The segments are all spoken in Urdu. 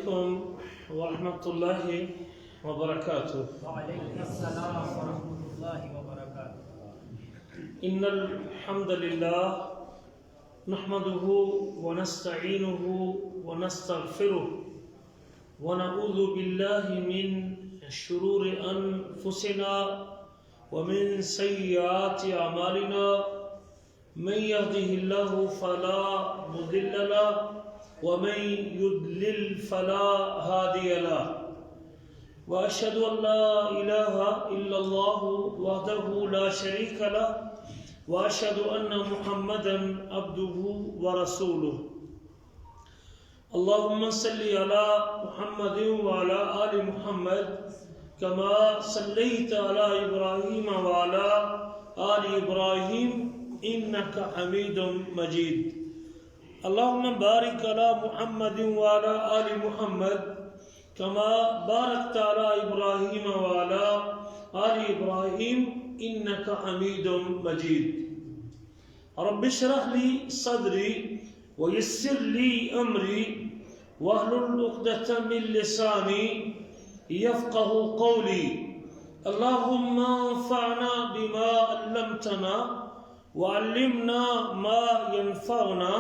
علیکم ورحمۃ اللہ وبرکاتہ۔ وعلیکم السلام ورحمۃ اللہ وبرکاتہ۔ ان الحمد للہ نحمده ونستعینه ونستغفره ونعوذ باللہ من شرور انفسنا ومن سیئات اعمالنا، من يهده الله فلا مضل له ومن يضلل فلا هادي له، واشهد ان لا اله الا الله وحده لا شريك له، واشهد ان محمدا عبده ورسوله۔ اللهم صل على محمد وعلى آل محمد كما صليت على ابراهيم وعلى آل ابراهيم انك حميد مجيد۔ اللهم بارك على محمد وعلى آل محمد كما باركت على ابراهيم وعلى آل ابراهيم انك حميد مجيد۔ رب اشرح لي صدري ويسر لي امري واحلل عقدة من لساني يفقهوا قولي۔ اللهم انفعنا بما علمتنا وعلمنا ما ينفعنا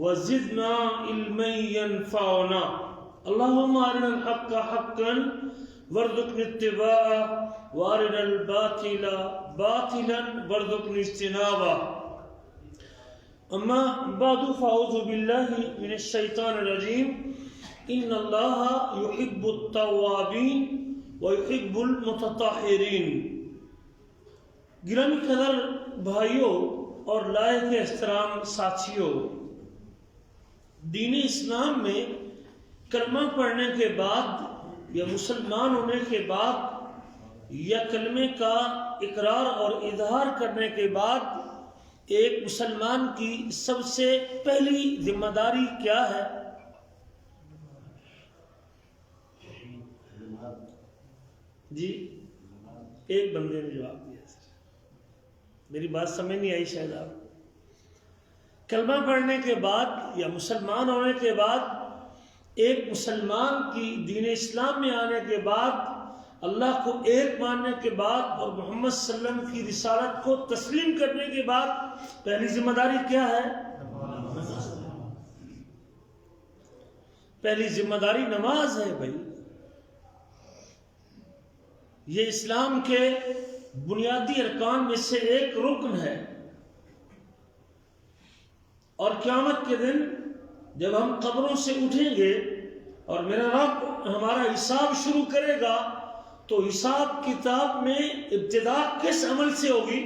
وزدنا علما ينفعنا۔ اللهم ارنا الحق حقا وارزقنا اتباعه وارنا الباطل باطلا وارزقنا اجتنابه۔ اما بعد فاعوذ باللہ من الشیطان الرجیم۔ ان اللہ يحب التوابین ويحب المتطہرین۔ گرامی قدر بھائیوں اور لائق احترام ساتھیوں، دین اسلام میں کلمہ پڑھنے کے بعد یا مسلمان ہونے کے بعد یا کلمے کا اقرار اور اظہار کرنے کے بعد ایک مسلمان کی سب سے پہلی ذمہ داری کیا ہے؟ جی ایک بندے نے جواب دیا، میری بات سمجھ نہیں آئی شاید آپ۔ کلمہ پڑھنے کے بعد یا مسلمان ہونے کے بعد ایک مسلمان کی دین اسلام میں آنے کے بعد اللہ کو ایک ماننے کے بعد اور محمد صلی اللہ علیہ وسلم کی رسالت کو تسلیم کرنے کے بعد پہلی ذمہ داری کیا ہے؟ پہلی ذمہ داری نماز ہے بھائی۔ یہ اسلام کے بنیادی ارکان میں سے ایک رکن ہے، اور قیامت کے دن جب ہم قبروں سے اٹھیں گے اور میرا رب ہمارا حساب شروع کرے گا تو حساب کتاب میں ابتدا کس عمل سے ہوگی؟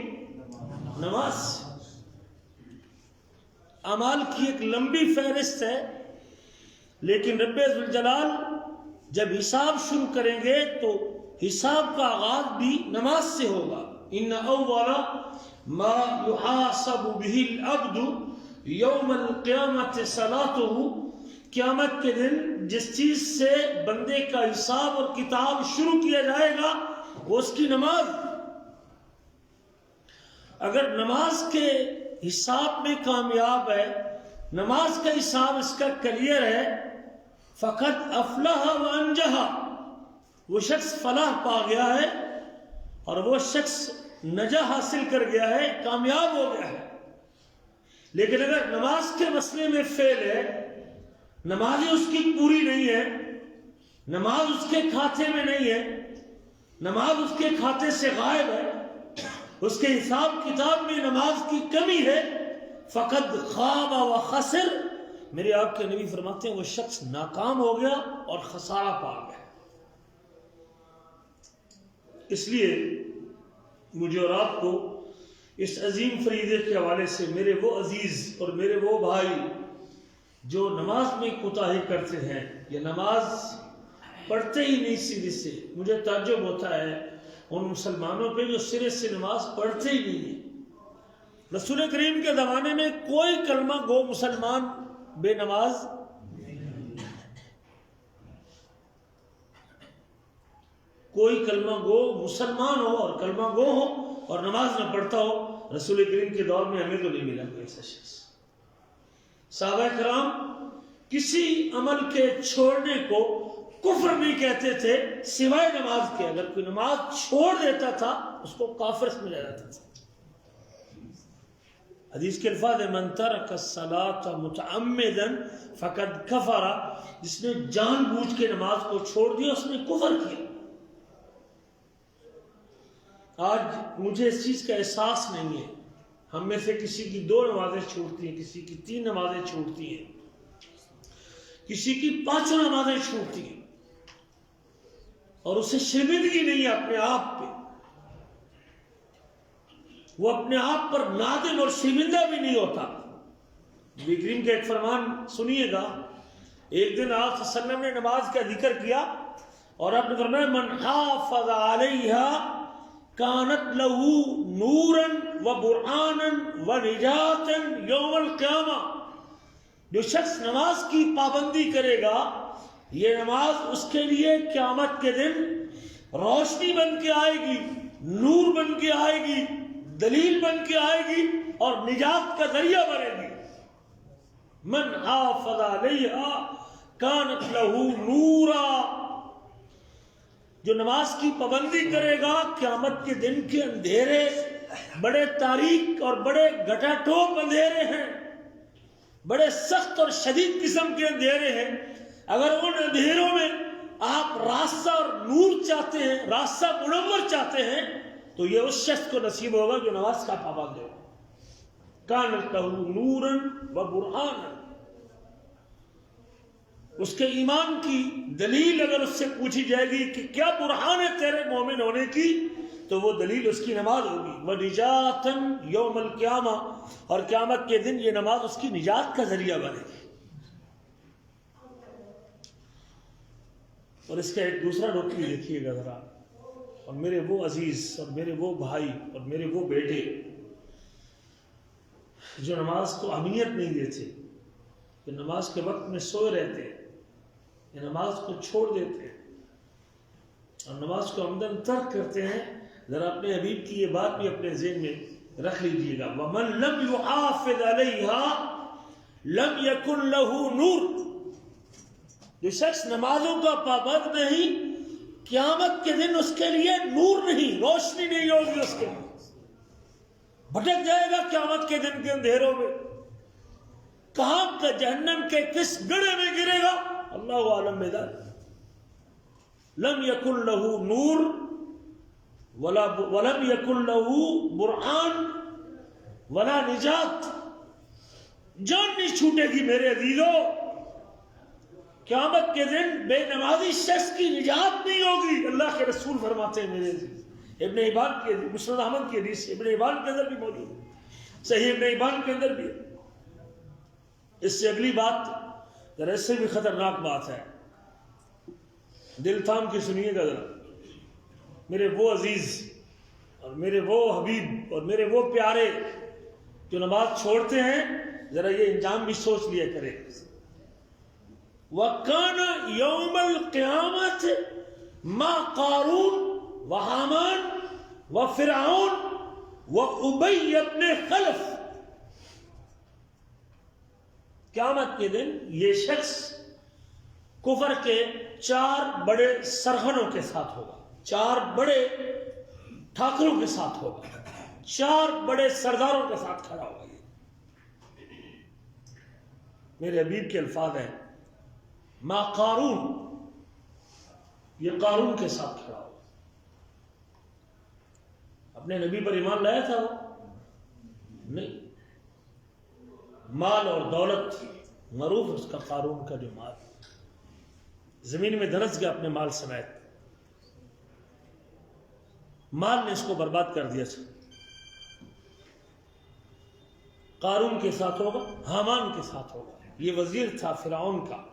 نماز سے۔ اعمال کی ایک لمبی فہرست ہے، لیکن رب ذوالجلال جب حساب شروع کریں گے تو حساب کا آغاز بھی نماز سے ہوگا۔ ان اول ما يحاسب به العبد یوم القیامت صلاته۔ قیامت کے دن جس چیز سے بندے کا حساب اور کتاب شروع کیا جائے گا وہ اس کی نماز۔ اگر نماز کے حساب میں کامیاب ہے، نماز کا حساب اس کا کلیئر ہے، فقط افلح وانجح، وہ شخص فلاح پا گیا ہے اور وہ شخص نجاح حاصل کر گیا ہے، کامیاب ہو گیا ہے۔ لیکن اگر نماز کے مسئلے میں فیل ہے، نماز اس کی پوری نہیں ہے، نماز اس کے کھاتے میں نہیں ہے، نماز اس کے کھاتے سے غائب ہے، اس کے حساب کتاب میں نماز کی کمی ہے، فقد خواب و خسر، میرے آپ کے نبی فرماتے ہیں وہ شخص ناکام ہو گیا اور خسارہ پا گیا۔ اس لیے مجھے اور آپ کو اس عظیم فریضے کے حوالے سے میرے وہ عزیز اور میرے وہ بھائی جو نماز میں کوتاہی کرتے ہیں یا نماز پڑھتے ہی نہیں سیدھے سے، مجھے تعجب ہوتا ہے ان مسلمانوں پہ جو سرے سے نماز پڑھتے ہی نہیں ہیں۔ رسول کریم کے زمانے میں کوئی کلمہ گو مسلمان بے نماز کوئی کلمہ گو مسلمان ہو اور کلمہ گو ہو اور نماز نہ پڑھتا ہو، رسول کریم کے دور میں ہمیں تو نہیں ملا کوئی ایسا شخص۔ صحابہ کرام کسی عمل کے چھوڑنے کو کفر نہیں کہتے تھے سوائے نماز کے. اگر کوئی نماز چھوڑ دیتا تھا اس کو کافر سمجھا جاتا تھا. حدیث کے الفاظ من ترک الصلاۃ متعمدا فقد کفر، جس نے جان بوجھ کے نماز کو چھوڑ دیا اس نے کفر کیا. آج مجھے اس چیز کا احساس نہیں ہے. ہم میں سے کسی کی 2 نمازیں چھوٹتی ہیں، کسی کی 3 نمازیں چھوٹتی ہیں، کسی کی 5 نمازیں چھوٹتی ہیں، اور اسے شرمندگی نہیں ہے اپنے آپ پہ. وہ اپنے آپ پر نادم اور شرمندہ بھی نہیں ہوتا. نبی کریم کا ایک فرمان سنیے گا. ایک دن آپ صلی اللہ علیہ وسلم نے نماز کا ذکر کیا اور آپ نے فرمایا من حافظ علیہا کانت لہو نورا و برہانا و نجاتا یوم القیامہ. جو شخص نماز کی پابندی کرے گا یہ نماز اس کے لیے قیامت کے دن روشنی بن کے آئے گی، نور بن کے آئے گی، دلیل بن کے آئے گی اور نجات کا ذریعہ بنے گی. من حافظ علیہا کانت لہو نورا. جو نماز کی پابندی کرے گا قیامت کے دن کے اندھیرے بڑے تاریک اور بڑے گھٹا ٹوپ اندھیرے ہیں، بڑے سخت اور شدید قسم کے اندھیرے ہیں. اگر ان اندھیروں میں آپ راستہ اور نور چاہتے ہیں، راستہ منور چاہتے ہیں تو یہ اس شخص کو نصیب ہوگا جو نماز کا پابند ہو. کانت لہو نورا و برہانا. اس کے ایمان کی دلیل اگر اس سے پوچھی جائے گی کہ کیا برہان ہے تیرے مومن ہونے کی، تو وہ دلیل اس کی نماز ہوگی. وَنِجَاتًا يَوْمَ الْقِيَامَةِ. اور قیامت کے دن یہ نماز اس کی نجات کا ذریعہ بنے گی. اور اس کا ایک دوسرا رخ بھی دیکھیے گا ذرا. اور میرے وہ عزیز اور میرے وہ بھائی اور میرے وہ بیٹے جو نماز کو اہمیت نہیں دیتے، کہ نماز کے وقت میں سوئے رہتے ہیں، یہ نماز کو چھوڑ دیتے ہیں اور نماز کو عمدن ترک کرتے ہیں. ذرا اپنے حبیب کی یہ بات بھی اپنے ذہن میں رکھ لیجئے گا. وَمَن لَمْ يُحَافِظْ عَلَيْهَا لَمْ يَكُنْ لَهُ نُورٌ. جو شخص نمازوں کا پابند نہیں قیامت کے دن اس کے لیے نور نہیں، روشنی نہیں ہوگی. اس کے بھٹک جائے گا قیامت کے دن کے اندھیروں میں. کہاں کا جہنم کے کس گڑھے میں گرے گا اللہ عالم میں دار. لم یکن لہو نور ولم یکن لہو برہان ولا نجات. جان نہیں چھوٹے گی میرے عزیزو. قیامت کے دن بے نمازی شخص کی نجات نہیں ہوگی. اللہ کے رسول فرماتے ہیں میرے عزیز. ابن حبان کی مسند احمد کی حدیث ابن حبان کے اندر بھی موجود ہے، صحیح ابن حبان کے اندر بھی. اس سے اگلی بات ذرا اس سے بھی خطرناک بات ہے، دل تھام کے سنیے گا ذرا. میرے وہ عزیز اور میرے وہ حبیب اور میرے وہ پیارے جو نماز چھوڑتے ہیں، ذرا یہ انجام بھی سوچ لیا کرے. وَكَانَ يَوْمَ الْقِيَامَةِ مَا قَارُونَ وَحَامَانَ وَفِرْعَوْنَ وَأُبَيَّ بْنَ خَلَفَ. قیامت کے دن یہ شخص کفر کے 4 بڑے سرغنوں کے ساتھ ہوگا، 4 بڑے ٹھاکروں کے ساتھ ہوگا، 4 بڑے سرداروں کے ساتھ کھڑا ہوگا. میرے حبیب کے الفاظ ہیں ما قارون، یہ قارون کے ساتھ کھڑا ہوگا. اپنے نبی پر ایمان لایا تھا وہ؟ نہیں. مال اور دولت معروف اس کا قارون کا جو مال زمین میں دھنس گیا اپنے مال سمیت. مال نے اس کو برباد کر دیا تھا. قارون کے ساتھ ہوگا، حامان کے ساتھ ہوگا. یہ وزیر تھا فرعون کا.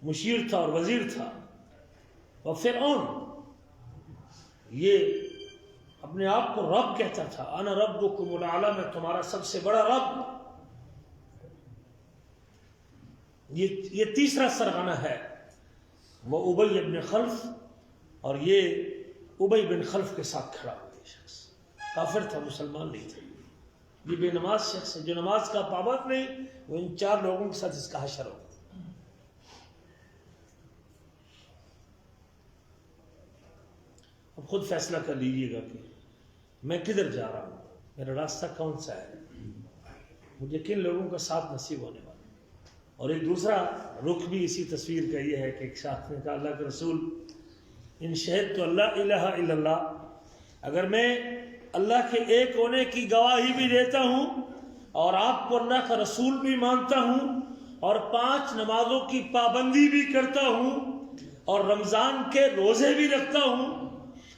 مشیر تھا اور وزیر تھا. اور فرعون یہ اپنے آپ کو رب کہتا تھا. انا ربکم الاعلی، میں تمہارا سب سے بڑا رب. یہ تیسرا سرغنہ ہے. وہ ابی بن خلف، اور یہ ابی بن خلف کے ساتھ کھڑا ہوا. یہ شخص کافر تھا، مسلمان نہیں تھا. یہ بے نماز شخص ہے، جو نماز کا پابند نہیں، وہ ان 4 لوگوں کے ساتھ اس کا حشر ہوگا۔ اب خود فیصلہ کر لیجیے گا کہ میں کدھر جا رہا ہوں، میرا راستہ کون سا ہے، مجھے کن لوگوں کا ساتھ نصیب ہونے والا۔ اور ایک دوسرا رخ بھی اسی تصویر کا یہ ہے کہ ایک شخص نے کہا اللہ کے رسول ان شہد تو اللہ الہ الا اللہ، اگر میں اللہ کے ایک ہونے کی گواہی بھی دیتا ہوں اور آپ کو اللہ کا رسول بھی مانتا ہوں اور 5 نمازوں کی پابندی بھی کرتا ہوں اور رمضان کے روزے بھی رکھتا ہوں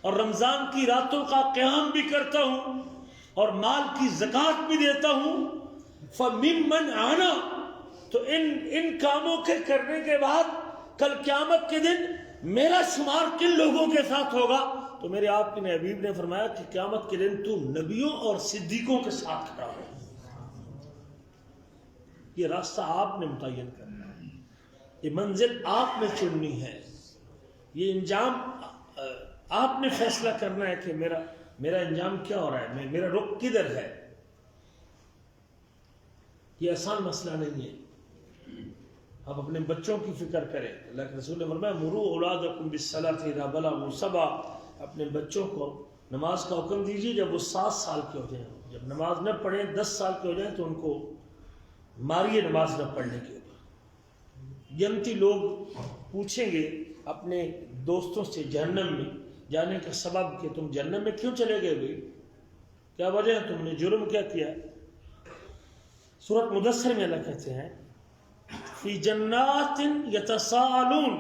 اور رمضان کی راتوں کا قیام بھی کرتا ہوں اور مال کی زکوٰۃ بھی دیتا ہوں، فَمِمَّنْ عَانَا، تو ان کاموں کے کرنے کے بعد کل قیامت کے دن میرا شمار کن لوگوں کے ساتھ ہوگا؟ تو میرے آپ کے حبیب نے فرمایا کہ قیامت کے دن تو نبیوں اور صدیقوں کے ساتھ کھڑا ہو۔ یہ راستہ آپ نے متعین کرنا ہے، یہ منزل آپ نے چننی ہے، یہ انجام آپ نے فیصلہ کرنا ہے کہ میرا انجام کیا ہو رہا ہے، میرا رخ کدھر ہے۔ یہ آسان مسئلہ نہیں ہے۔ آپ اپنے بچوں کی فکر کریں، اللہ کے رسول نے فرمایا مروا اولادکم بالصلاۃ اذا بلغوا 7، اپنے بچوں کو نماز کا حکم دیجیے جب وہ 7 سال کے ہو جائیں، جب نماز نہ پڑھیں 10 سال کے ہو جائیں تو ان کو ماریے نماز نہ پڑھنے کے اوپر۔ جنتی لوگ پوچھیں گے اپنے دوستوں سے جہنم میں جانے کا سبب کہ تم جہنم میں کیوں چلے گئے بھائی، کیا وجہ ہے، تم نے جرم کیا کیا؟ سورۃ مدثر میں اللہ کہتے ہیں فی جنات یتساءلون،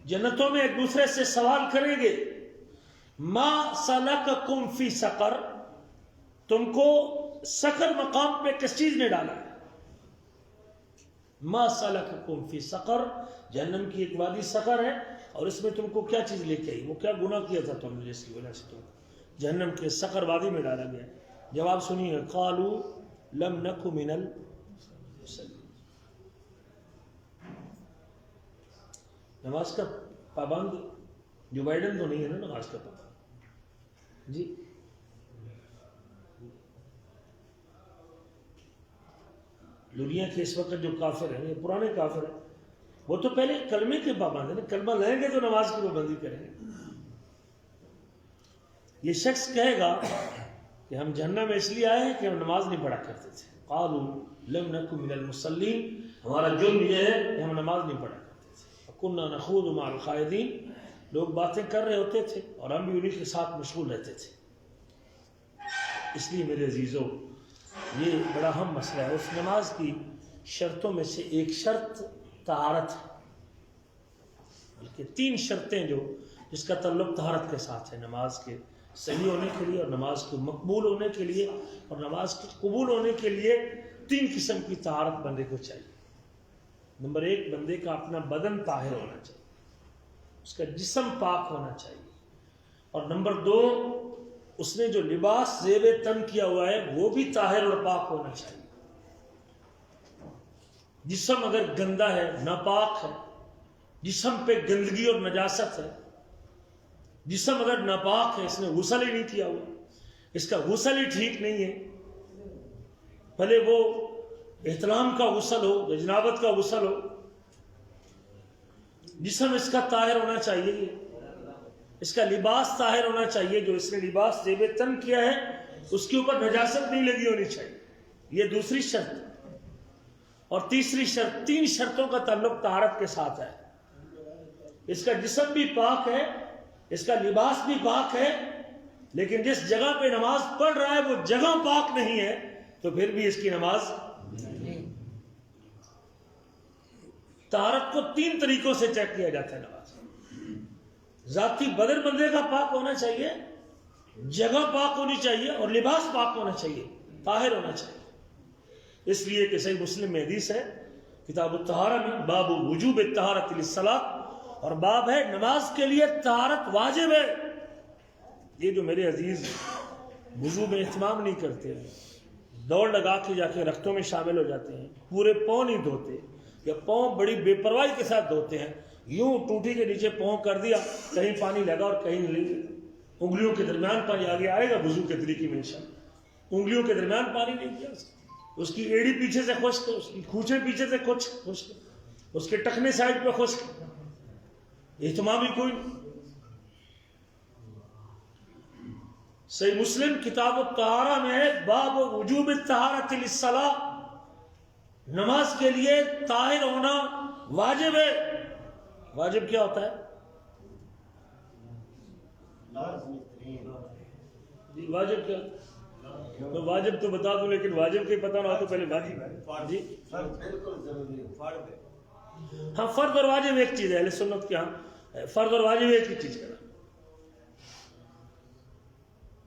جنتوں میں ایک دوسرے سے سوال کریں گے، ما سلککم فی سقر، تم کو سقر مقام پہ کس چیز نے ڈالا ہے؟ ما سلککم فی سقر، جہنم کی ایک وادی سقر ہے اور اس میں تم کو کیا چیز لے کے آئی، وہ کیا گناہ کیا تھا تم نے جس کی وجہ سے تم کو جہنم کے سقر وادی میں ڈالا گیا؟ جواب سنیے، قالوا لم نک من المصلین، نماز کا پابند جو بائیڈن تو نہیں ہے نا نماز کا پابند جی۔ دنیا کے اس وقت جو کافر ہیں، یہ پرانے کافر ہیں، وہ تو پہلے کلمے کے پابند ہیں، کلمہ لیں گے تو نماز کی پابندی کریں گے۔ یہ شخص کہے گا کہ ہم جہنم میں اس لیے آئے ہیں کہ ہم نماز نہیں پڑھا کرتے تھے، قالوا لم نک من المصلین، ہمارا جرم یہ ہے کہ ہم نماز نہیں پڑھا کرتے تھے، وکنا نخوض مع الخائضین، لوگ باتیں کر رہے ہوتے تھے اور ہم بھی انہیں کے ساتھ مشغول رہتے تھے۔ اس لیے میرے عزیزوں یہ بڑا اہم مسئلہ ہے۔ اس نماز کی شرطوں میں سے ایک شرط طہارت ہے، بلکہ 3 شرطیں جو جس کا تعلق طہارت کے ساتھ ہے، نماز کے صحیح ہونے کے لیے اور نماز کو مقبول ہونے کے لیے اور نماز کے قبول ہونے کے لیے 3 قسم کی طہارت بندے کو چاہیے۔ نمبر 1، بندے کا اپنا بدن طاہر ہونا چاہیے، اس کا جسم پاک ہونا چاہیے، اور نمبر 2، اس نے جو لباس زیب تن کیا ہوا ہے وہ بھی طاہر اور پاک ہونا چاہیے۔ جسم اگر گندا ہے، ناپاک ہے، جسم پہ گندگی اور نجاست ہے، جسم اگر ناپاک ہے، اس نے غسل ہی نہیں کیا ہوا، اس کا غسل ہی ٹھیک نہیں ہے، بھلے وہ احتلام کا غسل ہو یا جنابت کا غسل ہو، جسم اس کا طاہر ہونا چاہیے، اس کا لباس طاہر ہونا چاہیے، جو اس نے لباس زیب تن کیا ہے اس کے اوپر نجاست نہیں لگی ہونی چاہیے، یہ دوسری شرط۔ اور تیسری شرط، 3 شرطوں کا تعلق طہارت کے ساتھ ہے، اس کا جسم بھی پاک ہے، اس کا لباس بھی پاک ہے، لیکن جس جگہ پہ نماز پڑھ رہا ہے وہ جگہ پاک نہیں ہے تو پھر بھی اس کی نماز طہارت کو 3 طریقوں سے چیک کیا جاتا ہے۔ نماز ذاتی بدن بندے کا پاک ہونا چاہیے، جگہ پاک ہونی چاہیے اور لباس پاک ہونا چاہیے، طاہر ہونا چاہیے۔ اس لیے کہ صحیح مسلم میں حدیث ہے کتاب الطہارہ میں، باب وجوب الطہارۃ للصلاۃ، اور باب ہے نماز کے لیے طہارت واجب ہے۔ یہ جو میرے عزیز وضو میں اہتمام نہیں کرتے، دوڑ لگا کے جا کے رختوں میں شامل ہو جاتے ہیں، پورے پاؤں نہیں دھوتے یا پاؤں بڑی بے پرواہی کے ساتھ دھوتے ہیں، یوں ٹوٹی کے نیچے پاؤں کر دیا، کہیں پانی لگا اور کہیں نہیں، انگلیوں کے درمیان پانی آگے آئے گا وضو کے طریقے میں انشاءاللہ۔ انگلیوں کے درمیان پانی نہیں کیا اس کی ایڑی پیچھے سے خشک، اس کی کھوچیں پیچھے سے خشک، اس کے ٹخنے سائڈ پہ خشک، اہتمام ہی کوئی نہیں۔ صحیح مسلم کتاب الطہارہ میں ہے باب وجوب الطہارۃ للصلاۃ، نماز کے لیے طاہر ہونا واجب ہے۔ واجب کیا ہوتا ہے؟ جی واجب کیا؟ میں واجب تو بتا دوں لیکن واجب کے پتہ نہ ہو تو پہلے واجب ہے جی بالکل ضروری فرض ہے۔ ہاں فرض اور واجب ایک چیز ہے، اہل سنت کے ہاں فرض اور واجب ایک ہی چیز کا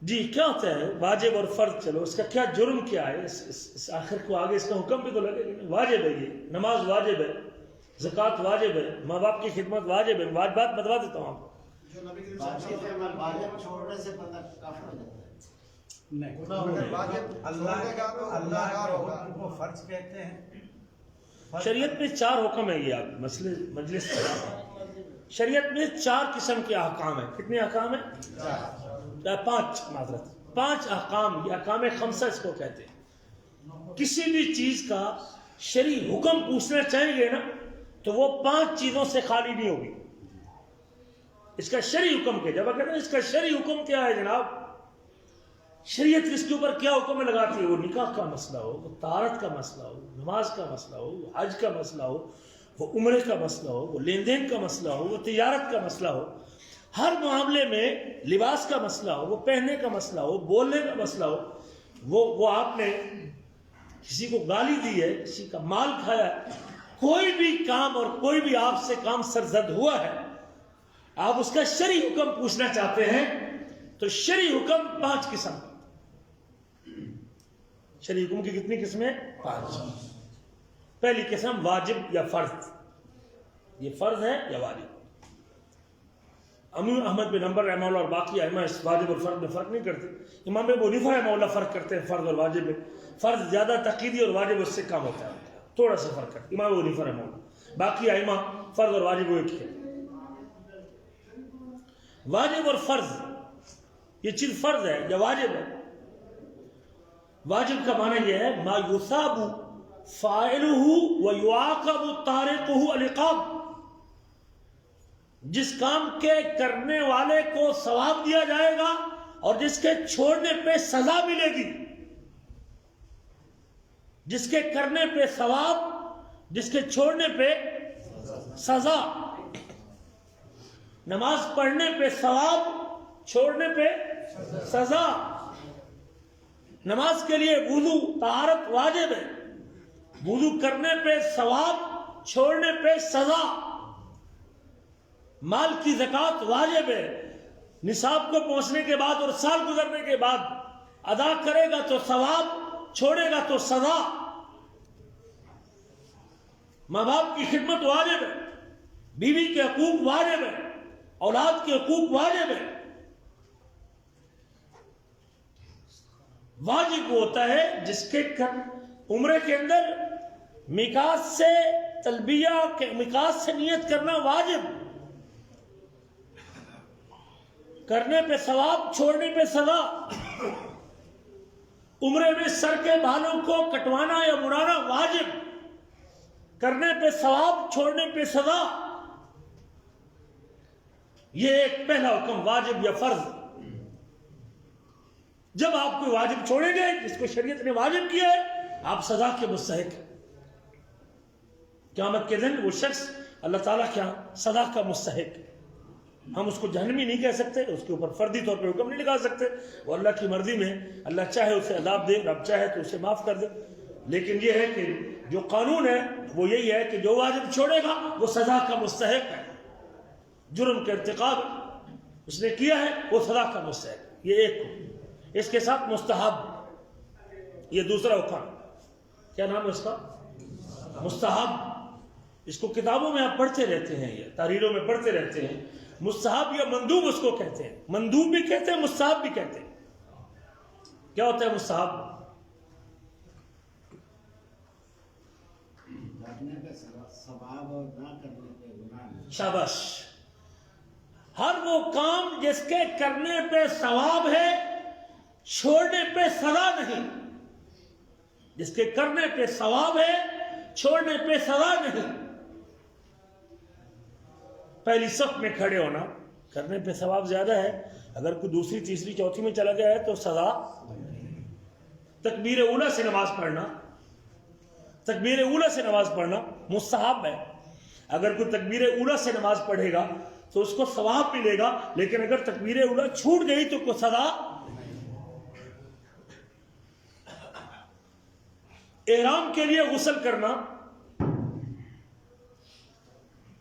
جی کیا ہوتا ہے واجب اور فرض؟ چلو اس کا کیا جرم کیا ہے، اس آخر کو آگے اس کا حکم بھی تو لگے گا۔ واجب ہے، یہ نماز واجب ہے، زکوٰۃ واجب ہے، ماں باپ کی خدمت واجب ہے۔ واجبات بتلا دیتا ہوں آپ کو۔ جو نبی کریم صلی اللہ علیہ وسلم واجب چھوڑنے سے بندہ کافر ہو جاتا ہے۔ نہیں، اللہ کا حکم کو فرض کہتے ہیں۔ شریعت میں 4 حکم ہیں، یہ آپ مجلس شریعت میں 4 قسم کے احکام ہیں۔ کتنے احکام ہیں؟ 5 معذرت 5 احکام، یہ احکام خمسہ اس کو کہتے ہیں۔ کسی بھی چیز کا شرعی حکم پوچھنا چاہیں گے نا تو وہ 5 چیزوں سے خالی نہیں ہوگی۔ اس کا شرعی حکم کیا؟ جب کہتے ہیں اس کا شرعی حکم کیا ہے جناب، شریعت اس کے اوپر کیا حکم لگاتی ہے؟ وہ نکاح کا مسئلہ ہو، وہ طہارت کا مسئلہ ہو، نماز کا مسئلہ ہو، وہ حج کا مسئلہ ہو، وہ عمرے کا مسئلہ ہو، وہ لین دین کا مسئلہ ہو، وہ تجارت کا مسئلہ ہو، ہر معاملے میں لباس کا مسئلہ ہو، وہ پہننے کا مسئلہ ہو، بولنے کا مسئلہ ہو، وہ آپ نے کسی کو گالی دی ہے، کسی کا مال کھایا ہے، کوئی بھی کام اور کوئی بھی آپ سے کام سرزد ہوا ہے، آپ اس کا شرعی حکم پوچھنا چاہتے ہیں تو شرعی حکم 5 قسم۔ شرعی حکم کی کتنی قسمیں؟ 5۔ پہلی قسم واجب یا فرض، یہ فرض ہے یا واجب۔ امام احمد بن حنبل رحمہ اللہ اور باقی ائمہ اس واجب اور فرض میں فرق نہیں کرتے۔ امام ابو حنیفہ رحمہ اللہ فرق کرتے ہیں فرض اور واجب میں، فرض زیادہ تقییدی اور واجب اس سے کم ہوتا ہے، تھوڑا سا فرق کرتے امام ابو حنیفہ رحمہ اللہ، باقی ائمہ فرض اور واجب وہ ایک ہی ہے۔ واجب اور فرض یہ چیز فرض ہے یا واجب ہے؟ واجب کا معنی یہ ہے ما یثاب فاعلہ ویعاقب تارکہ العقاب، جس کام کے کرنے والے کو ثواب دیا جائے گا اور جس کے چھوڑنے پہ سزا ملے گی۔ جس کے کرنے پہ ثواب، جس کے چھوڑنے پہ سزا۔ نماز پڑھنے پہ ثواب، چھوڑنے پہ سزا۔ نماز کے لیے وضو طہارت واجب ہے، وضو کرنے پہ ثواب، چھوڑنے پہ سزا۔ مال کی زکوٰۃ واجب ہے، نصاب کو پہنچنے کے بعد اور سال گزرنے کے بعد ادا کرے گا تو ثواب، چھوڑے گا تو سزا۔ ماں باپ کی خدمت واجب ہے، بیوی کے حقوق واجب ہے، اولاد کے حقوق واجب ہے۔ واجب وہ ہوتا ہے جس کے عمرے کے اندر میقات سے تلبیہ کے میقات سے نیت کرنا واجب، کرنے پہ ثواب، چھوڑنے پہ سزا۔ عمرے میں سر کے بالوں کو کٹوانا یا مڑانا واجب، کرنے پہ ثواب، چھوڑنے پہ سزا۔ یہ ایک پہلا حکم واجب یا فرض۔ جب آپ کوئی واجب چھوڑیں گے جس کو شریعت نے واجب کیا ہے، آپ سزا کے مستحق ہیں۔ قیامت کے دن وہ شخص اللہ تعالیٰ کیا سزا کا مستحق ہے۔ ہم اس کو جہنمی نہیں کہہ سکتے، اس کے اوپر فردی طور پہ حکم نہیں لگا سکتے، وہ اللہ کی مرضی میں، اللہ چاہے اسے عذاب دے، رب چاہے تو اسے معاف کر دے۔ لیکن یہ ہے کہ جو قانون ہے وہ یہی ہے کہ جو واجب چھوڑے گا وہ سزا کا مستحق ہے، جرم کے ارتکاب اس نے کیا ہے وہ سزا کا مستحق۔ یہ ایک حکم، اس کے ساتھ مستحب، یہ دوسرا حکم، کیا نام ہے اس کا؟ مستحب۔ اس کو کتابوں میں آپ پڑھتے رہتے ہیں، یہ تحریروں میں پڑھتے رہتے ہیں۔ مستحب یا مندوب اس کو کہتے ہیں، مندوب بھی کہتے ہیں، مستحب بھی کہتے ہیں۔ کیا ہوتا ہے مستحب؟ ثواب اور نہ کرنے پہ گناہ۔ شاباش۔ ہر وہ کام جس کے کرنے پہ ثواب ہے، چھوڑنے پہ سزا نہیں، جس کے کرنے پہ ثواب ہے چھوڑنے پہ سزا نہیں۔ پہلی صف میں کھڑے ہونا کرنے پہ ثواب زیادہ ہے، اگر کوئی دوسری تیسری چوتھی میں چلا گیا ہے تو سزا۔ تکبیر اولیٰ سے نماز پڑھنا، تکبیر اولیٰ سے نماز پڑھنا مستحب ہے، اگر کوئی تکبیر اولیٰ سے نماز پڑھے گا تو اس کو ثواب ملے گا، لیکن اگر تکبیر اولیٰ چھوٹ گئی تو کوئی سزا۔ احرام کے لیے غسل کرنا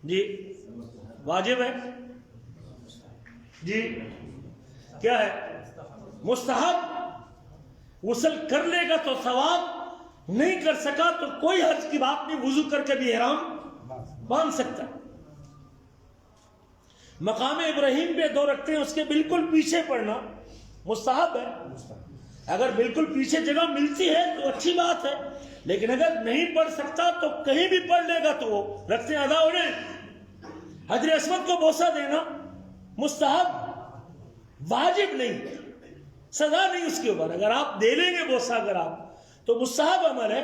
جی واجب ہے، جی کیا ہے مستحب۔ غسل کر لے گا تو ثواب، نہیں کر سکا تو کوئی حرج کی بات نہیں، وضو کر کے بھی احرام باندھ سکتا ہے۔ مقام ابراہیم پہ 2 رکھتے ہیں، اس کے بالکل پیچھے پڑھنا مستحب ہے، اگر بالکل پیچھے جگہ ملتی ہے تو اچھی بات ہے، لیکن اگر نہیں پڑھ سکتا تو کہیں بھی پڑھ لے گا تو وہ رکھتے ادا ہو جائیں۔ حجر اسود کو بوسہ دینا مستحب، واجب نہیں، سزا نہیں اس کے اوپر، اگر آپ دے لیں گے بوسہ اگر آپ تو مستحب عمل ہے،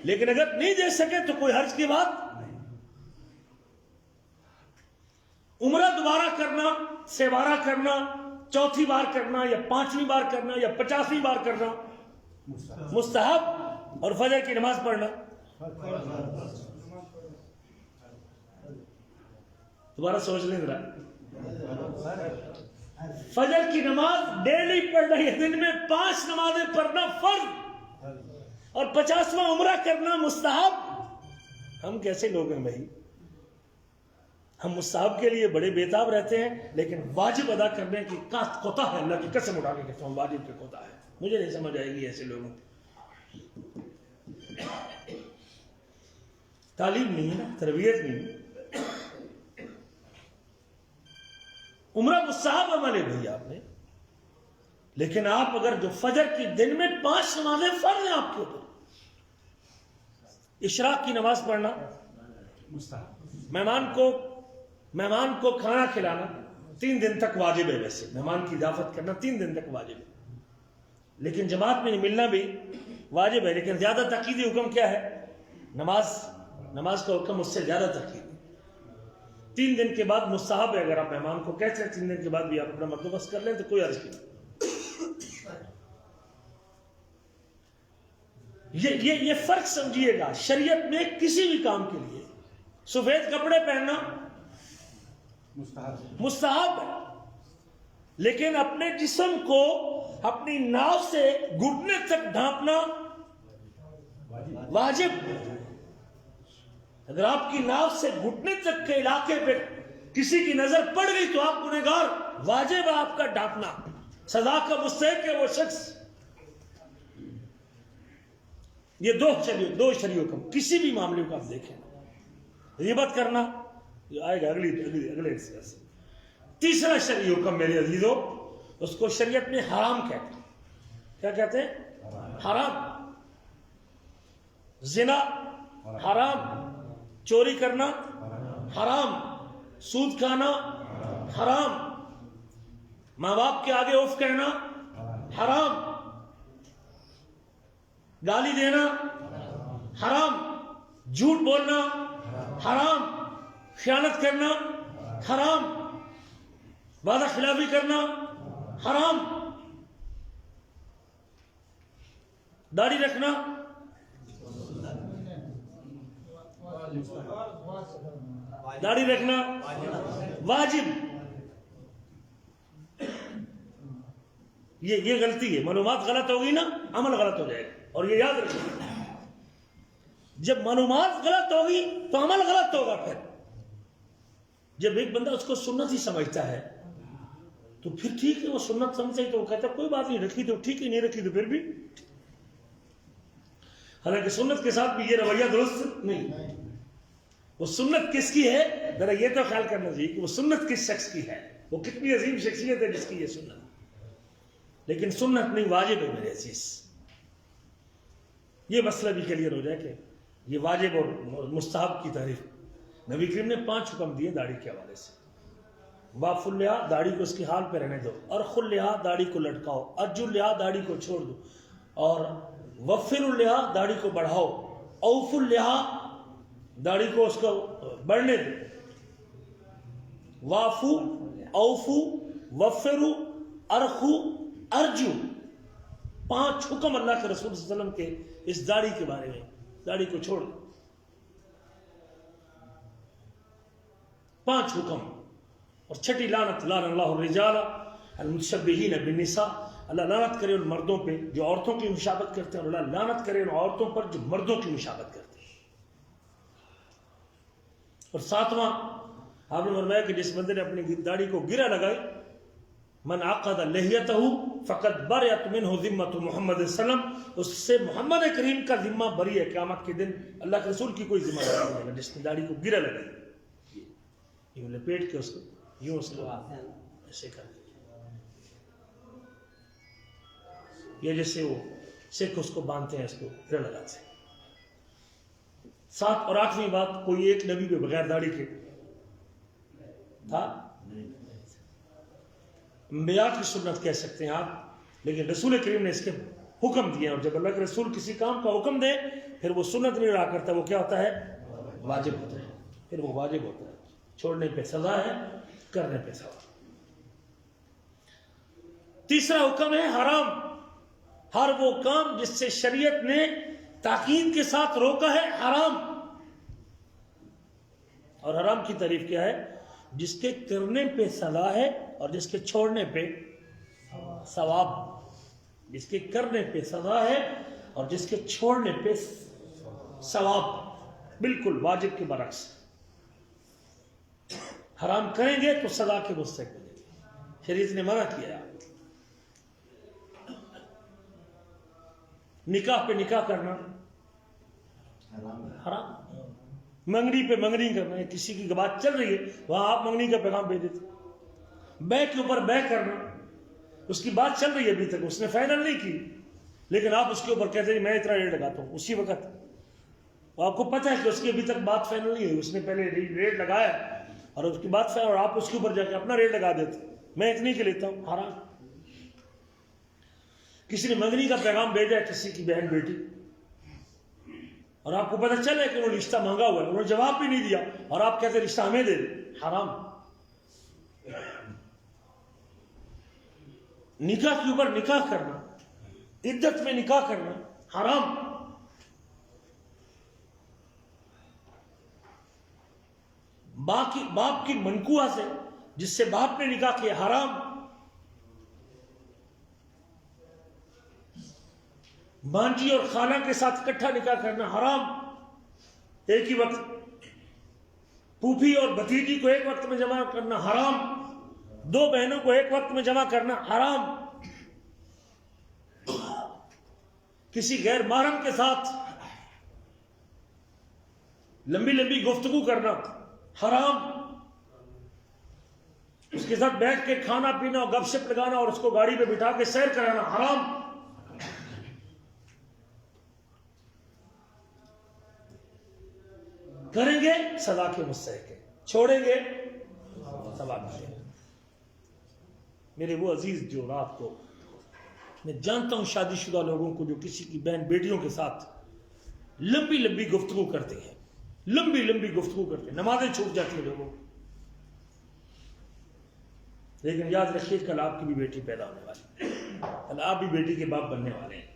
لیکن اگر نہیں دے سکے تو کوئی حرج کی بات۔ عمرہ دوبارہ کرنا، 3 بار کرنا، 4تھی بار کرنا یا 5ویں بار کرنا یا 50ویں بار کرنا مستحب، اور فجر کی نماز پڑھنا۔ دوبارہ سوچ لیں ذرا، فجر کی نماز ڈیلی پڑھنا ہے، دن میں 5 نمازیں پڑھنا فرض، اور 50واں عمرہ کرنا مستحب۔ ہم کیسے لوگ ہیں بھائی، ہم مستحب کے لیے بڑے بےتاب رہتے ہیں، لیکن واجب ادا کرنے کی کوتا ہے، اللہ کی قسم اٹھا کے کہتا ہوں واجب کی کوتا ہے، مجھے نہیں سمجھ آئے گی ایسے لوگوں۔ تعلیم نہیں ہے نا، تربیت نہیں ہے۔ عمرہ مستحب عمل ہے بھائی آپ نے، لیکن آپ اگر جو فجر کی دن میں 5 نمازیں فرض ہیں آپ کے اوپر، اشراق کی نماز پڑھنا، مہمان کو کھانا کھلانا 3 دن تک واجب ہے، ویسے مہمان کی اضافت کرنا 3 دن تک واجب ہے، لیکن جماعت میں ملنا بھی واجب ہے، لیکن زیادہ تاکیدی حکم کیا ہے؟ نماز کا حکم اس سے زیادہ تاکید۔ 3 دن کے بعد مستحب ہے، اگر آپ مہمان کو کہتے ہیں 3 دن کے بعد بھی آپ اپنا بندوبست کر لیں تو کوئی عرض نہیں۔ یہ فرق سمجھیے گا، شریعت میں کسی بھی کام کے لیے سفید کپڑے پہننا مستحب ہے، لیکن اپنے جسم کو اپنی ناف سے گھٹنے تک ڈھانپنا واجب۔ اگر آپ کی ناف سے گھٹنے تک کے علاقے پہ کسی کی نظر پڑ گئی تو آپ گنہگار، واجب ہے آپ کا ڈھانپنا، سزا کا مستحق ہے وہ شخص۔ یہ 2 شرعی حکم، کسی بھی معاملے کو آپ دیکھیں۔ غیبت کرنا یہ آئے گا اگلے حصے سے۔ تیسرا شرعی حکم میرے عزیزو، اس کو شریعت میں حرام کہتے ہیں۔ کیا کہتے ہیں؟ حرام۔ زنا حرام، چوری کرنا حرام، سود کھانا حرام، ماں باپ کے آگے اف کہنا حرام، گالی دینا حرام، جھوٹ بولنا حرام، خیانت کرنا حرام، وعدہ خلافی کرنا حرام، داڑھی رکھنا واجب۔ یہ غلطی ہے، معلومات غلط ہوگی نا عمل غلط ہو جائے گا، اور یہ یاد رکھیں، جب معلومات غلط ہوگی تو عمل غلط ہوگا۔ پھر جب ایک بندہ اس کو سنت ہی سمجھتا ہے تو پھر ٹھیک ہے، وہ سنت سمجھتا ہے تو وہ کہتا ہے کوئی بات نہیں، رکھی تو ٹھیک ہی، نہیں رکھی تو پھر بھی، حالانکہ سنت کے ساتھ بھی یہ رویہ درست نہیں۔ وہ سنت کس کی ہے، ذرا یہ تو خیال کرنا چاہیے کہ وہ سنت کس شخص کی ہے، وہ کتنی عظیم شخصیت ہے جس کی یہ سنت، لیکن سنت نہیں، واجب ہے میرے عزیز۔ یہ مسئلہ بھی کلیئر ہو جائے کہ یہ واجب اور مستحب کی تعریف۔ نبی کریم نے 5 حکم دیے داڑھی کے حوالے سے۔ واف اللحا داڑھی کو اس کی حال پہ رہنے دو، ارخ اللحا داڑھی کو لٹکاؤ، ارج اللحا داڑھی کو چھوڑ دو، اور وفر اللحا داڑھی کو بڑھاؤ، اوف اللحا داڑھی کو اس کو بڑھنے دو، وافو اوفو وفرو ارخو ارجو، 5 حکم اللہ کے رسول صلی اللہ علیہ وسلم کے اس داڑھی کے بارے میں، داڑھی کو چھوڑ دو، 5 حکم۔ اور چھٹی لعنت، لعن اللہ الرجال المتشبہین بالنساء، اللہ لعنت کرے ان مردوں پہ جو عورتوں کی مشابہت کرتے ہیں، اور اللہ لعنت کرے ان عورتوں پر جو مردوں کی مشابہت کرتے ہیں۔ اور 7واں آپ نے فرمایا کہ جس بندے نے اپنی داڑھی کو گرہ لگائی، من عقد لحیتہ فقد برئت منہ ذمۃ محمد صلی اللہ علیہ وسلم، اس سے محمد کریم کا ذمہ بری ہے، قیامت کے دن اللہ کے رسول کی کوئی ذمہ داری نہیں ہے جس نے داڑھی کو گرہ لگائی، یوں لپیٹ کے اس کو یوں اس کو ایسے کر یا جیسے وہ سکھ اس کو باندھتے ہیں، اس کو گرہ لگاتے ہیں۔ 7 اور 8ویں بات، کوئی ایک نبی پہ بغیر داڑھی کے تھا؟ انبیاء کی سنت کہہ سکتے ہیں آپ، لیکن رسول کریم نے اس کے حکم دیے، اور جب اللہ کے رسول کسی کام کا حکم دے پھر وہ سنت نہیں رہا کرتا، وہ کیا ہوتا ہے؟ واجب ہوتا ہے، پھر وہ واجب ہوتا ہے، چھوڑنے پہ سزا ہے، کرنے پہ سزا۔ تیسرا حکم ہے حرام، ہر وہ کام جس سے شریعت نے تاکید کے ساتھ روکا ہے، حرام۔ اور حرام کی تعریف کیا ہے؟ جس کے کرنے پہ سزا ہے اور جس کے چھوڑنے پہ ثواب، جس کے کرنے پہ سزا ہے اور جس کے چھوڑنے پہ ثواب، بالکل واجب کے برعکس۔ حرام کریں گے تو سزا کے مستحق ملے گی، شریعت نے منع کیا۔ نکاح پہ نکاح کرنا حرام، منگنی پہ منگنی کرنا ہے، کسی کی بات چل رہی ہے وہاں آپ منگنی کا پیغام بھیج دیتے، بے کے اوپر بے کرنا، اس کی بات چل رہی ہے ابھی تک اس نے فائنل نہیں کی، لیکن آپ اس کے اوپر کہتے ہیں میں اتنا ریٹ لگاتا ہوں، اسی وقت آپ کو پتہ ہے کہ اس کی ابھی تک بات فائنل نہیں ہوئی، اس نے پہلے ریٹ لگایا اور اس کی بات فائنل، اور آپ اس کے اوپر جا کے اپنا ریٹ لگا دیتے، میں اتنی کے لیتا ہوں، حرام۔ کسی نے منگنی کا پیغام بھیجا ہے کسی کی بہن بیٹی، اور آپ کو پتہ چلا ہے کہ انہوں نے رشتہ مانگا ہوا ہے، انہوں نے جواب بھی نہیں دیا، اور آپ کہتے ہیں رشتہ ہمیں دے دے، حرام۔ نکاح کے اوپر نکاح کرنا، عدت میں نکاح کرنا حرام۔ باپ کی منکوہ سے جس سے باپ نے نکاح کیا حرام۔ بانجی اور خالہ کے ساتھ اکٹھا نکاح کرنا حرام، ایک ہی وقت۔ پھوپھی اور بھتیجی کو ایک وقت میں جمع کرنا حرام، 2 بہنوں کو ایک وقت میں جمع کرنا حرام۔ کسی غیر محرم کے ساتھ لمبی لمبی گفتگو کرنا حرام، اس کے ساتھ بیٹھ کے کھانا پینا اور گپ شپ لگانا اور اس کو گاڑی پہ بٹھا کے سیر کرانا حرام۔ کریں گے سزا کے مستحق ہے، چھوڑیں گے ثواب کے۔ میرے وہ عزیز جو رات کو، میں جانتا ہوں شادی شدہ لوگوں کو جو کسی کی بہن بیٹیوں کے ساتھ لمبی لمبی گفتگو کرتے ہیں، لمبی لمبی گفتگو کرتے ہیں، نمازیں چھوٹ جاتی ہیں لوگوں کو، لیکن یاد رکھیے کل آپ کی بھی بیٹی پیدا ہونے والی ہے، کل آپ بھی بیٹی کے باپ بننے والے ہیں،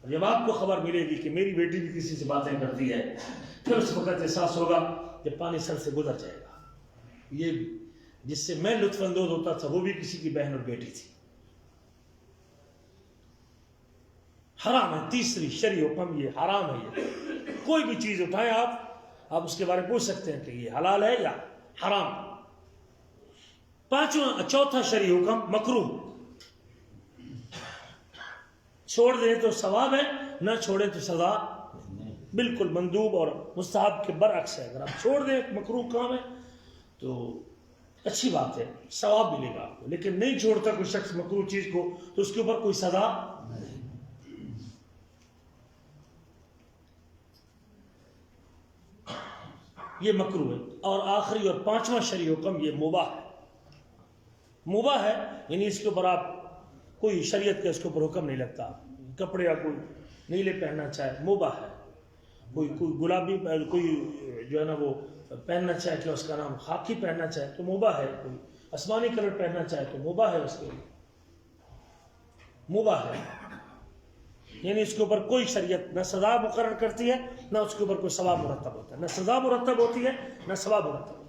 اور جب آپ کو خبر ملے گی کہ میری بیٹی بھی کسی سے باتیں کرتی ہے، پھر اس وقت احساس ہوگا جب پانی سر سے گزر جائے گا، یہ جس سے میں لطف اندوز ہوتا تھا وہ بھی کسی کی بہن اور بیٹی تھی۔ حرام ہے، تیسری شرعی حکم یہ حرام ہے۔ یہ کوئی بھی چیز اٹھائیں آپ اس کے بارے میں پوچھ سکتے ہیں کہ یہ حلال ہے یا حرام۔ چوتھا شرعی حکم مکروہ، چھوڑ دیں تو ثواب ہے، نہ چھوڑیں تو سزا، بالکل مندوب اور مستحب کے برعکس ہے۔ اگر آپ چھوڑ دیں مکروہ کام ہے تو اچھی بات ہے، ثواب ملے گا آپ کو، لیکن نہیں چھوڑتا کوئی شخص مکروہ چیز کو تو اس کے اوپر کوئی سزا نہیں۔ یہ مکروہ ہے۔ اور آخری اور 5واں شرعی حکم یہ مباح ہے، مباح ہے، یعنی اس کے اوپر آپ کوئی شریعت کا اس کے اوپر حکم نہیں لگتا. کپڑے یا کوئی نیلے پہننا چاہے مباح ہے، کوئی گلابی کوئی جو ہے نا وہ پہننا چاہے کہ اس کا نام خاکی پہننا چاہے تو مباح ہے، کوئی آسمانی کلر پہننا چاہے تو مباح ہے، اس کے لیے مباح ہے. یعنی اس کے اوپر کوئی شریعت نہ سزا مقرر کرتی ہے، نہ اس کے اوپر کوئی ثواب مرتب ہوتا ہے، نہ سزا مرتب ہوتی ہے نہ ثواب مرتب ہوتا ہے.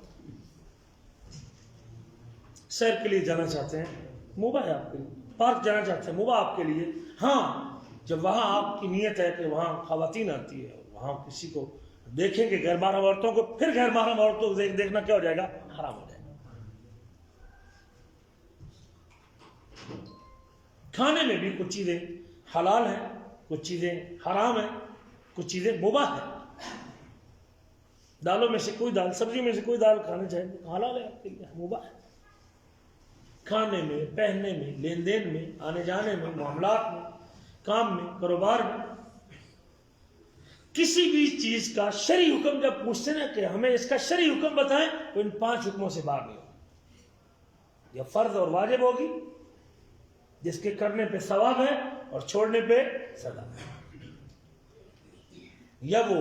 سیر کے لیے جانا چاہتے ہیں مباح ہے آپ کے لیے، پارک جانا چاہتے ہیں مباح آپ کے لیے. ہاں جب وہاں آپ کی نیت ہے کہ وہاں خواتین آتی ہے، وہاں کسی کو دیکھیں گے غیر محرم عورتوں کو، پھر غیر محرم عورتوں کو دیکھنا کیا ہو جائے گا؟ حرام ہو جائے گا. کھانے میں بھی کچھ چیزیں حلال ہیں، کچھ چیزیں حرام ہیں، کچھ چیزیں مباح ہیں. دالوں میں سے کوئی دال، سبزی میں سے کوئی دال کھانا چاہیے حلال ہے آپ کے لیے، مباح ہے. کھانے میں، پہننے میں، لین دین میں، آنے جانے میں، معاملات میں، کام میں، کاروبار میں، کسی بھی چیز کا شرعی حکم جب پوچھتے ہیں کہ ہمیں اس کا شرعی حکم بتائیں تو ان 5 حکموں سے باہر نہیں ہوگا. یا فرض اور واجب ہوگی جس کے کرنے پہ ثواب ہے اور چھوڑنے پہ سزا ہے، یا وہ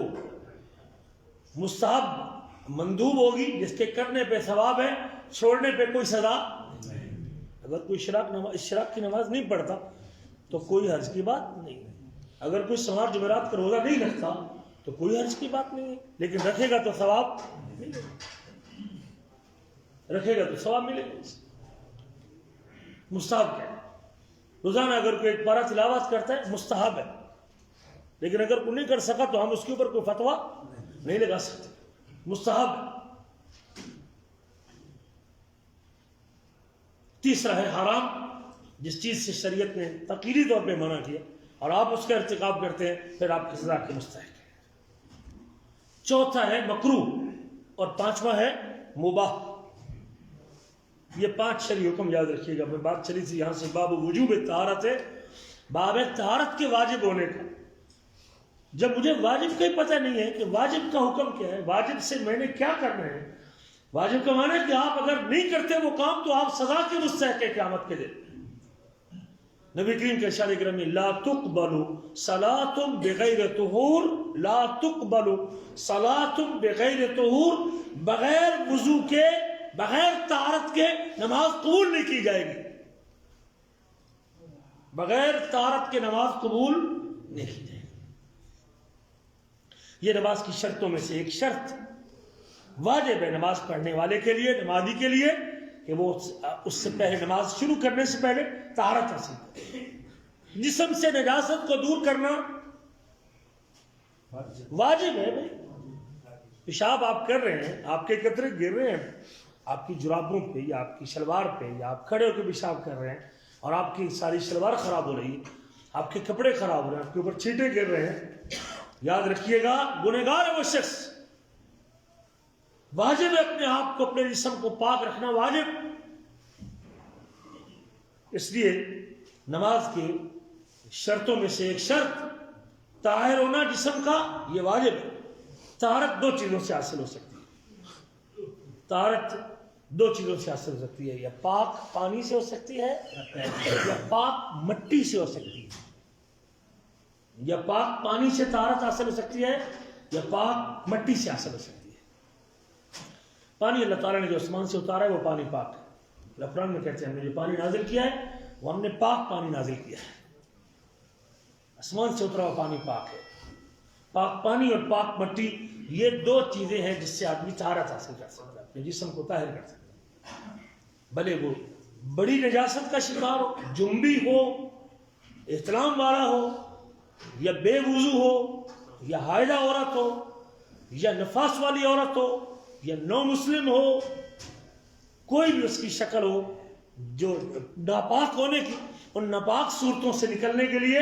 مستحب مندوب ہوگی جس کے کرنے پہ ثواب ہے، چھوڑنے پہ کوئی سزا. اگر کوئی اشراق کی نماز نہیں پڑھتا تو کوئی حرج کی بات نہیں ہے. اگر کوئی سوار جمعرات کا روزہ نہیں رکھتا تو کوئی حرج کی بات نہیں ہے، لیکن رکھے گا تو ثواب ملے گا، رکھے گا تو ثواب ملے گا. مستحب کیا ہے؟ روزانہ اگر کوئی ایک پارہ تلاوت کرتا ہے مستحب ہے، لیکن اگر کوئی نہیں کر سکا تو ہم اس کے اوپر کوئی فتویٰ نہیں لگا سکتے، مستحب ہے. تیسرا ہے حرام، جس چیز سے شریعت نے تقریری طور پہ منع کیا اور آپ اس کا ارتکاب کرتے ہیں پھر آپ کی سزا کے مستحق ہیں. چوتھا ہے مکروہ، اور پانچواں ہے مباح. یہ 5 شرعی حکم یاد رکھیے گا. میں بات چلی تھی یہاں سے باب وجوب طہارت ہے، باب طہارت کے واجب ہونے کا. جب مجھے واجب کا ہی پتہ نہیں ہے کہ واجب کا حکم کیا ہے، واجب سے میں نے کیا کرنا ہے، واجب کا معنی ہے کہ آپ اگر نہیں کرتے وہ کام تو آپ سزا کے مستحق ہے قیامت کے دن. نبی کریم کے ارشاد گرامی لا تقبل صلاۃ بغیر طہور، لا تقبل صلاۃ بغیر طہور، بغیر وضو کے، بغیر طہارت کے نماز قبول نہیں کی جائے گی. بغیر طہارت کے نماز قبول نہیں کی جائے گی. یہ نماز کی شرطوں میں سے ایک شرط واجب ہے نماز پڑھنے والے کے لیے، نمازی کے لیے، کہ وہ اس سے پہلے نماز شروع کرنے سے پہلے طہارت حاصل کرے. جسم سے نجاست کو دور کرنا واجب ہے. بھائی پیشاب آپ کر رہے ہیں، آپ کے قطرے گر رہے ہیں آپ کی جرابوں پہ یا آپ کی شلوار پہ، یا آپ کھڑے ہو کے پیشاب کر رہے ہیں اور آپ کی ساری شلوار خراب ہو رہی ہے، آپ کے کپڑے خراب ہو رہے ہیں، آپ کے اوپر چھینٹے گر رہے ہیں. یاد رکھیے گا گنہگار ہے وہ شخص. واجب ہے اپنے آپ کو، اپنے جسم کو پاک رکھنا واجب. اس لیے نماز کی شرطوں میں سے ایک شرط طاہر ہونا جسم کا، یہ واجب ہے. طہارت 2 چیزوں سے حاصل ہو سکتی ہے. طہارت 2 چیزوں سے حاصل ہو سکتی ہے، یا پاک پانی سے ہو سکتی ہے یا پاک مٹی سے ہو سکتی ہے. یا پاک پانی سے طہارت حاصل ہو سکتی ہے یا پاک مٹی سے حاصل ہو سکتی ہے. پانی اللہ تعالیٰ نے جو آسمان سے اتارا ہے وہ پانی پاک ہے. اللہ قرآن میں کہتے ہیں ہم نے جو پانی نازل کیا ہے وہ ہم نے پاک پانی نازل کیا ہے. آسمان سے اترا ہوا پانی پاک ہے. پاک پانی اور پاک مٹی یہ 2 چیزیں ہیں جس سے آدمی طہارت حاصل کر سکتا ہے، اپنے جسم کو طاہر کر سکتا ہے. بھلے وہ بڑی نجاست کا شکار ہو، جنبی ہو، احتلام والا ہو، یا بے وضو ہو، یا حائضہ عورت ہو، یا نفاس والی عورت ہو، یا نو مسلم ہو، کوئی بھی اس کی شکل ہو جو ناپاک ہونے کی، ان ناپاک صورتوں سے نکلنے کے لیے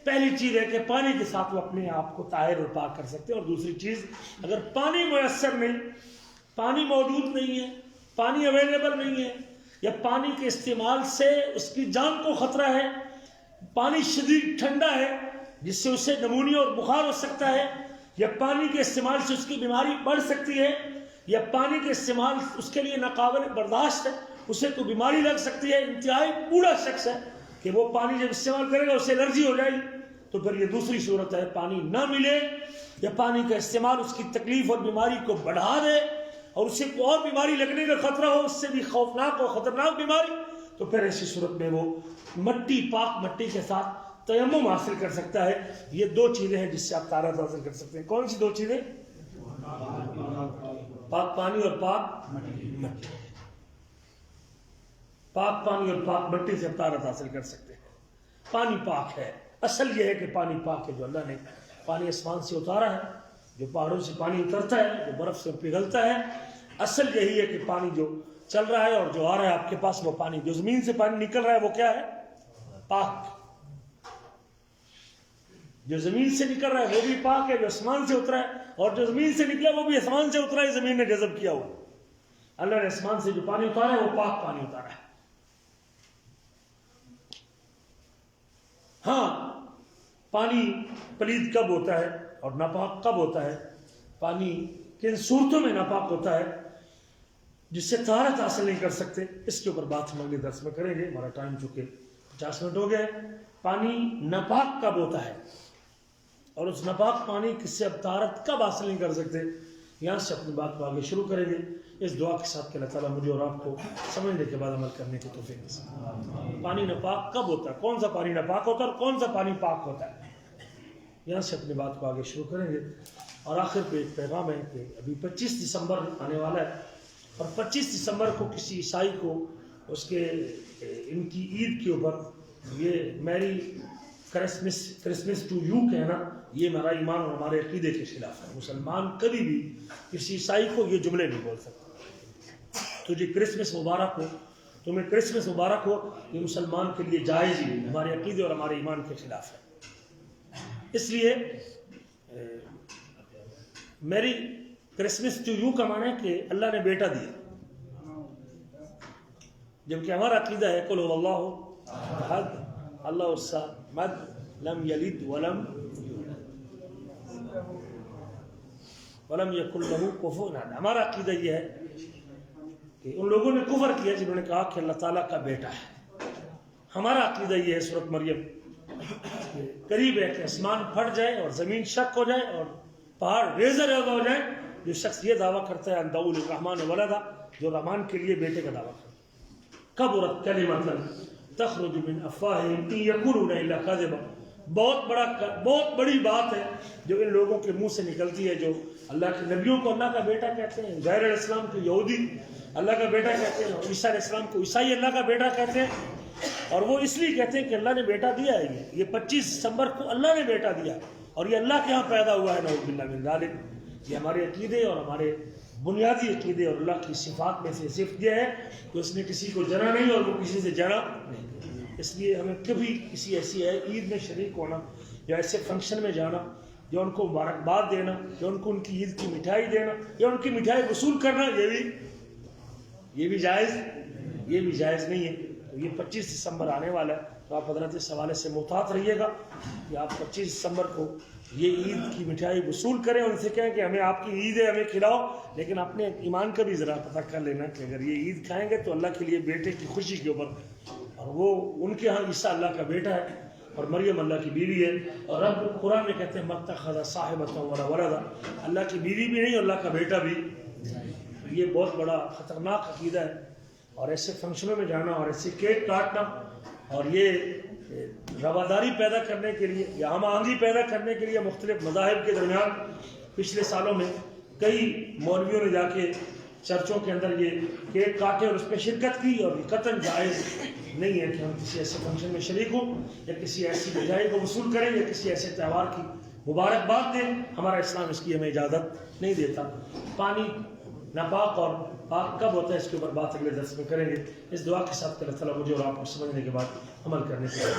پہلی چیز ہے کہ پانی کے ساتھ وہ اپنے آپ کو طاہر اور پاک کر سکتے ہیں. اور دوسری چیز اگر پانی میسر نہیں، پانی موجود نہیں ہے، پانی اویلیبل نہیں ہے، یا پانی کے استعمال سے اس کی جان کو خطرہ ہے، پانی شدید ٹھنڈا ہے جس سے اسے نمونیا اور بخار ہو سکتا ہے، یا پانی کے استعمال سے اس کی بیماری بڑھ سکتی ہے، یا پانی کے استعمال اس کے لیے ناقابل برداشت ہے، اسے تو بیماری لگ سکتی ہے، انتہائی بوڑھا شخص ہے کہ وہ پانی جب استعمال کرے گا اسے الرجی ہو جائے گی، تو پھر یہ دوسری صورت ہے، پانی نہ ملے یا پانی کا استعمال اس کی تکلیف اور بیماری کو بڑھا دے اور اسے کوئی اور بیماری لگنے کا خطرہ ہو، اس سے بھی خوفناک اور خطرناک بیماری، تو پھر ایسی صورت میں وہ مٹی، پاک مٹی کے ساتھ تیمم حاصل کر سکتا ہے۔ یہ دو چیزیں ہیں جس سے آپ طہارت حاصل کر سکتے ہیں۔ کون سی دو چیزیں؟ پاک پانی اور پاک مٹی۔ پاک پانی اور پاک مٹی سے طہارت حاصل کر سکتے ہیں۔ پانی پاک ہے، اصل یہ ہے کہ پانی پاک ہے، جو اللہ نے پانی آسمان سے اتارا ہے، جو پہاڑوں سے پانی اترتا ہے، جو برف سے پگھلتا ہے، اصل یہی ہے کہ پانی جو چل رہا ہے اور جو آ رہا ہے آپ کے پاس، وہ پانی جو زمین سے پانی نکل رہا ہے وہ کیا ہے؟ پاک۔ جو زمین سے نکل رہا ہے وہ بھی پاک ہے، جو آسمان سے اترا ہے، اور جو زمین سے نکلا وہ بھی آسمان سے اترا ہے، زمین نے جذب کیا ہوا۔ اللہ نے آسمان سے جو پانی اتارا ہے وہ پاک پانی اتارا ہے۔ ہاں، پانی پلید کب ہوتا ہے اور ناپاک کب ہوتا ہے؟ پانی کن صورتوں میں ناپاک ہوتا ہے جس سے طہارت حاصل نہیں کر سکتے؟ اس کے اوپر بات ہم اگلے درس میں کریں گے، ہمارا ٹائم چونکہ 50 منٹ ہو گئے۔ پانی ناپاک کب ہوتا ہے اور اس ناپاک پانی کس سے اب طہارت کب حاصل نہیں کر سکتے؟ یہاں سے اپنی بات کو آگے شروع کریں گے اس دعا کے ساتھ کہ اللہ تعالیٰ مجھے اور آپ کو سمجھنے کے بعد عمل کرنے کی توفیق دے۔ پانی ناپاک کب ہوتا ہے؟ کون سا پانی ناپاک ہوتا ہے اور کون سا پانی پاک ہوتا ہے؟ یہاں سے اپنی بات کو آگے شروع کریں گے۔ اور آخر پہ ایک پیغام ہے کہ ابھی 25 دسمبر آنے والا ہے، اور 25 دسمبر کو کسی عیسائی کو اس کے ان کی عید کے اوپر یہ میری کرسمس ٹو یو کہنا، یہ ہمارا ایمان اور ہمارے عقیدے کے خلاف ہے۔ مسلمان کبھی بھی کسی عیسائی کو یہ جملے نہیں بول سکتا، تجھے کرسمس مبارک ہو، تمہیں کرسمس مبارک ہو، یہ مسلمان کے لیے جائز ہی نہیں، ہمارے عقیدے اور ہمارے ایمان کے خلاف ہے۔ اس لیے میری کرسمس ٹو یو کا معنی ہے کہ اللہ نے بیٹا دیا، جبکہ ہمارا عقیدہ ہے قل هو اللہ احد اللہ الصمد لم یلد ولم یکن لہ کفوا احد۔ ہمارا عقیدہ یہ ہے کہ ان لوگوں نے کفر کیا جنہوں نے کہا کہ اللہ تعالیٰ کا بیٹا ہے۔ ہمارا عقیدہ یہ ہے، سورۃ مریم قریب ہے کہ آسمان پھٹ جائے اور زمین شق ہو جائے اور پہاڑ ریزہ ریزہ ہو جائے، جو شخص یہ دعویٰ کرتا ہے ان دعوا للرحمن ولدا، جو رحمان کے لیے بیٹے کا دعویٰ کرتا ہے۔ کبرت کلمۃ تخرج من افواہہم ان یقولون الا کذبا، بہت بڑی بات ہے جو ان لوگوں کے منہ سے نکلتی ہے، جو اللہ کے نبیوں کو اللہ کا بیٹا کہتے ہیں، زہر علیہ السلام کو یہودی اللہ کا بیٹا کہتے ہیں، اور عیسیٰ علیہ السلام کو عیسائی اللہ کا بیٹا کہتے ہیں، اور وہ اس لیے کہتے ہیں کہ اللہ نے بیٹا دیا ہے۔ یہ 25 دسمبر کو اللہ نے بیٹا دیا اور یہ اللہ کے ہاں پیدا ہوا ہے، نعوذ باللہ من ذالک۔ یہ ہمارے عقیدے اور ہمارے بنیادی عقیدے اور اللہ کی صفات میں سے صفت یہ ہے کہ اس نے کسی کو جنا نہیں اور وہ کسی سے جنا نہیں۔ اس لیے ہمیں کبھی کسی ایسی عید میں شریک ہونا یا ایسے فنکشن میں جانا یا ان کو مبارکباد دینا یا ان کو ان کی عید کی مٹھائی دینا یا ان کی مٹھائی وصول کرنا، یہ بھی جائز نہیں ہے۔ تو یہ 25 دسمبر آنے والا ہے، تو آپ حضرت اس حوالے سے محتاط رہیے گا کہ آپ 25 دسمبر کو یہ عید کی مٹھائی وصول کریں، ان سے کہیں کہ ہمیں آپ کی عید ہے، ہمیں کھلاؤ، لیکن اپنے ایمان کا بھی ذرا پتہ کر لینا کہ اگر یہ عید کھائیں گے تو اللہ کے لیے بیٹے کی خوشی کے اوپر، اور وہ ان کے ہاں عیسیٰ اللہ کا بیٹا ہے اور مریم اللہ کی بیوی ہے، اور رب قرآن میں کہتے ہیں مَتَّخَذَ صَاحِبَةً وَلَا وَلَدًا، اللہ کی بیوی بھی نہیں اور اللہ کا بیٹا بھی۔ یہ بہت بڑا خطرناک عقیدہ ہے، اور ایسے فنکشنوں میں جانا اور ایسے کیک کاٹنا اور یہ رواداری پیدا کرنے کے لیے یا ہم آہنگی پیدا کرنے کے لیے مختلف مذاہب کے درمیان پچھلے سالوں میں کئی مولویوں نے جا کے چرچوں کے اندر یہ کیک کاٹے اور اس پہ شرکت کی، اور یہ قطعاً جائز نہیں ہے کہ ہم کسی ایسے فنکشن میں شریک ہوں یا کسی ایسی مٹھائی کو وصول کریں یا کسی ایسے تہوار کی مبارکباد دیں۔ ہمارا اسلام اس کی ہمیں اجازت نہیں دیتا۔ پانی ناپاک اور پاک کب ہوتا ہے اس کے اوپر بات اگلے درس میں کریں گے۔ اس دعا کے ساتھ کہ اللہ تعالیٰ مجھے اور آپ کو سمجھنے کے بعد عمل کرنے کے بعد